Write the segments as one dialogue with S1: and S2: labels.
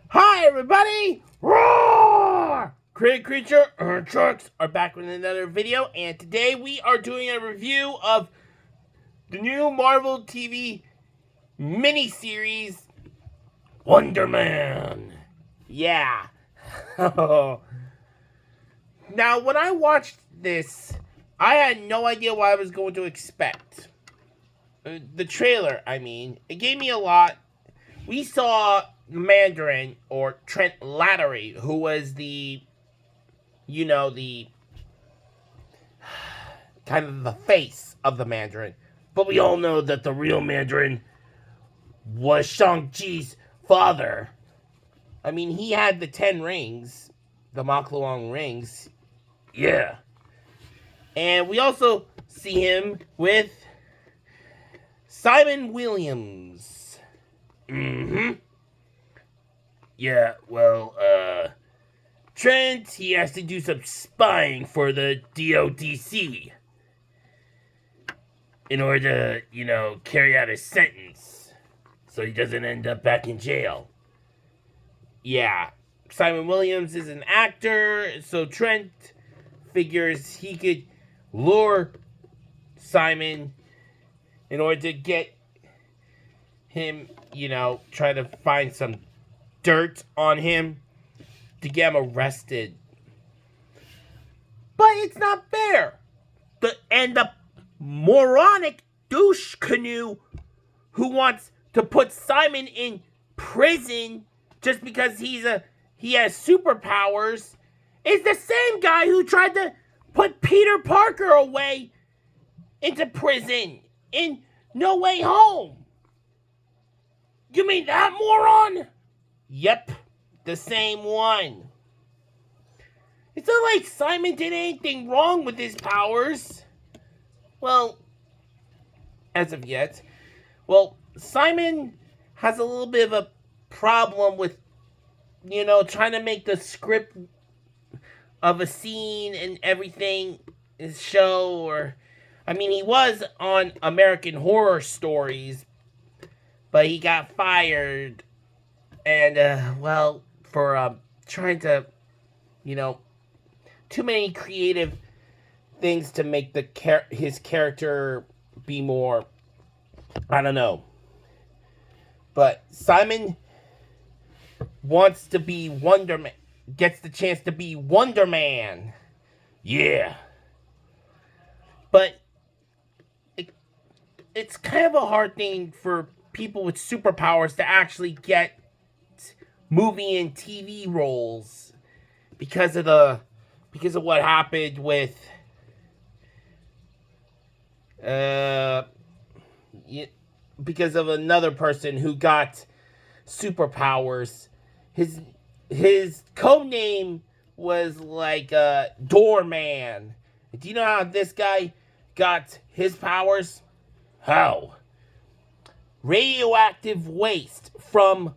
S1: Hi, everybody! Roar! Creative Creature and Trucks are back with another video, and today we are doing a review of the new Marvel TV miniseries, Wonder Man. Yeah. Now, when I watched this, I had no idea what I was going to expect. The trailer, it gave me a lot. We saw Mandarin, or Trent Latterly, who was the kind of the face of the Mandarin. But we all know that the real Mandarin was Shang-Chi's father. He had the 10 rings, the Makluang rings. Yeah. And we also see him with Simon Williams. Yeah, well, Trent, he has to do some spying for the DODC in order to, carry out his sentence so he doesn't end up back in jail. Yeah, Simon Williams is an actor, so Trent figures he could lure Simon in order to get him, try to find some dirt on him to get him arrested. But it's not fair. The moronic douche canoe who wants to put Simon in prison just because he has superpowers is the same guy who tried to put Peter Parker away into prison in No Way Home. You mean that moron? Yep, the same one. It's not like Simon did anything wrong with his powers. Well, as of yet. Well, Simon has a little bit of a problem with, trying to make the script of a scene and everything show, or, he was on American Horror Stories, but he got fired, and, for, trying to, too many creative things to make his character be more, I don't know. But Simon wants to be Wonder Man, gets the chance to be Wonder Man. Yeah. But it's kind of a hard thing for people with superpowers to actually get movie and TV roles because of what happened with because of another person who got superpowers. His code name was like Doorman. Do you know how this guy got his powers? How? Radioactive waste from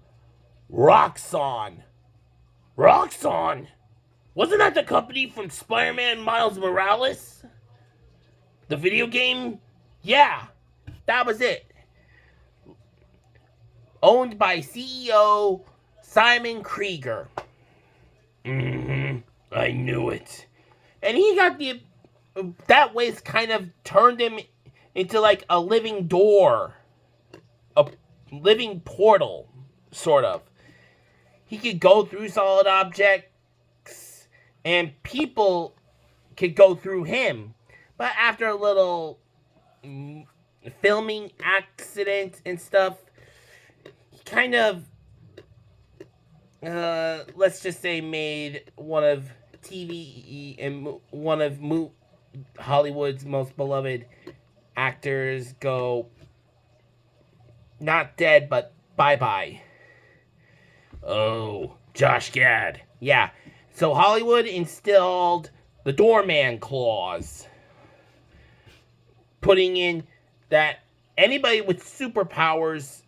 S1: Roxxon. Roxxon? Wasn't that the company from Spider-Man Miles Morales? The video game? Yeah, that was it. Owned by CEO Simon Krieger. I knew it. And he got that waste kind of turned him into like a living door. A living portal, sort of. He could go through solid objects, and people could go through him. But after a little filming accident and stuff, he kind of, let's just say, made one of TV and one of Hollywood's most beloved actors go not dead, but bye-bye. Oh, Josh Gad. Yeah. So Hollywood instilled the doorman clause, putting in that anybody with superpowers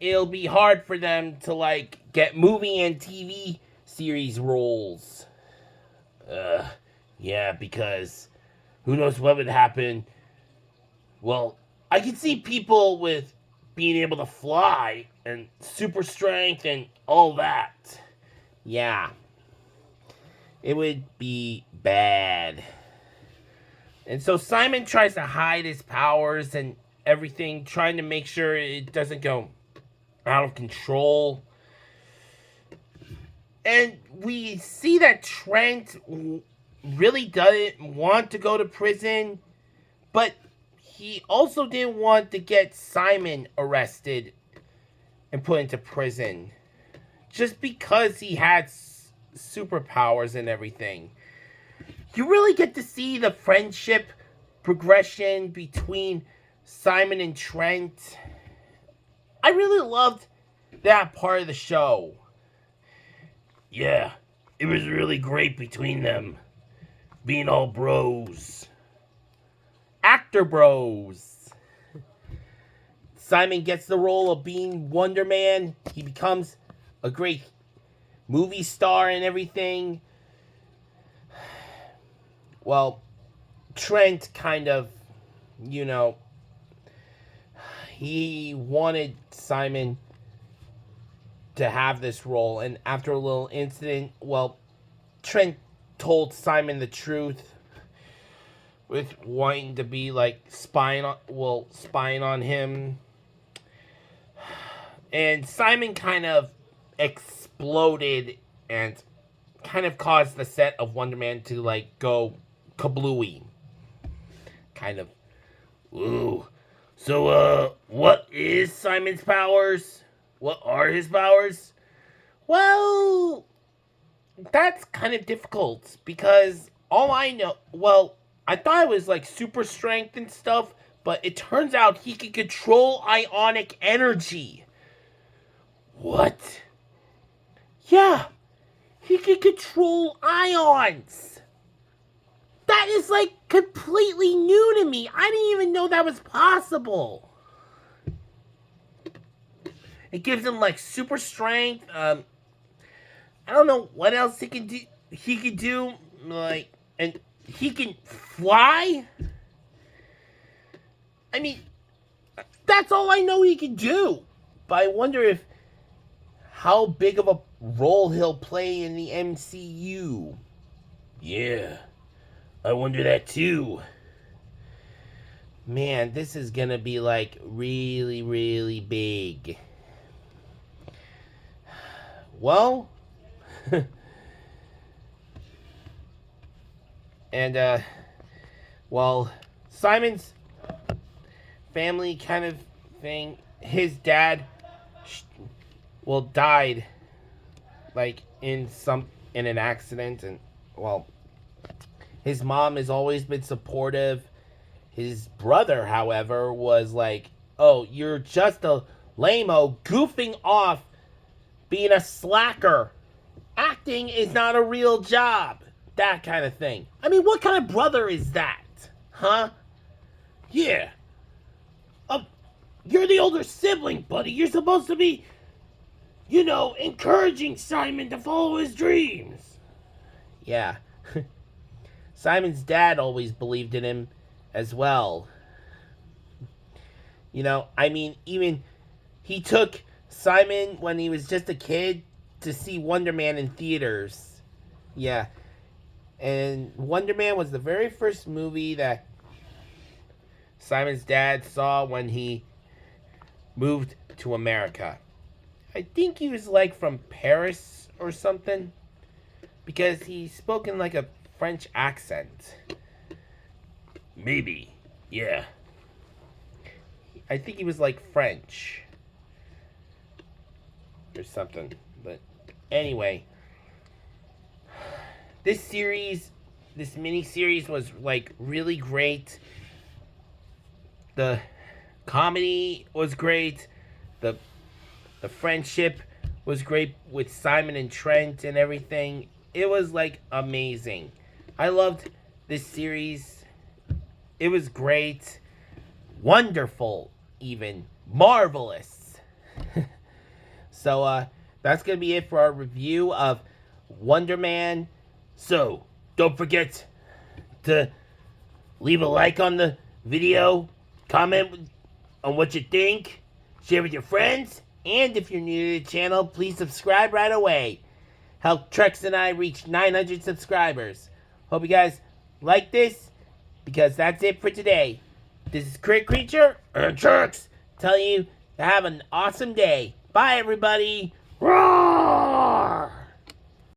S1: it'll be hard for them to, like, get movie and TV series roles. Yeah, because who knows what would happen. Well, I can see people with being able to fly and super strength and all that. Yeah. It would be bad. And so Simon tries to hide his powers and everything, trying to make sure it doesn't go out of control. And we see that Trent really doesn't want to go to prison, but he also didn't want to get Simon arrested and put into prison just because he had superpowers and everything. You really get to see the friendship progression between Simon and Trent. I really loved that part of the show. Yeah, it was really great between them. Being all bros. Actor bros. Simon gets the role of being Wonder Man. He becomes a great movie star and everything. Well, Trent kind of, he wanted Simon to have this role, and after a little incident, well, Trent told Simon the truth with wanting to be like spying on him, and Simon kind of exploded and kind of caused the set of Wonder Man to like go kablooey, kind of. Ooh. So what is Simon's powers? What are his powers? Well, that's kind of difficult because all I know, I thought it was like super strength and stuff, but it turns out he can control Ionic Energy. What? Yeah, he can control ions. That is like completely new to me. I didn't even know that was possible. It gives him like super strength. I don't know what else he can do. He can do like, and he can fly. I mean, that's all I know he can do. But I wonder how big of a role he'll play in the MCU. Yeah, I wonder that too. Man, this is gonna be like really, really big. Well, and Simon's family kind of thing, his dad died like in an accident, and his mom has always been supportive. His brother, however, was like, "Oh, you're just a lame-o goofing off, being a slacker. Acting is not a real job." That kind of thing. I mean, what kind of brother is that? Huh? Yeah. You're the older sibling, buddy. You're supposed to be, encouraging Simon to follow his dreams. Yeah. Simon's dad always believed in him as well. Even he took Simon when he was just a kid to see Wonder Man in theaters. Yeah. And Wonder Man was the very first movie that Simon's dad saw when he moved to America. I think he was like from Paris or something, because he spoke in like a French accent. Maybe. Yeah. I think he was like French or something. But anyway, this miniseries was like really great. The comedy was great. The friendship was great with Simon and Trent and everything. It was like amazing. I loved this series. It was great. Wonderful, even. Marvelous. So, that's going to be it for our review of Wonder Man. So, don't forget to leave a like on the video, comment on what you think, share with your friends, and if you're new to the channel, please subscribe right away. Help Trex and I reach 900 subscribers. Hope you guys like this, because that's it for today. This is Crit Creature and Trex telling you to have an awesome day. Bye, everybody.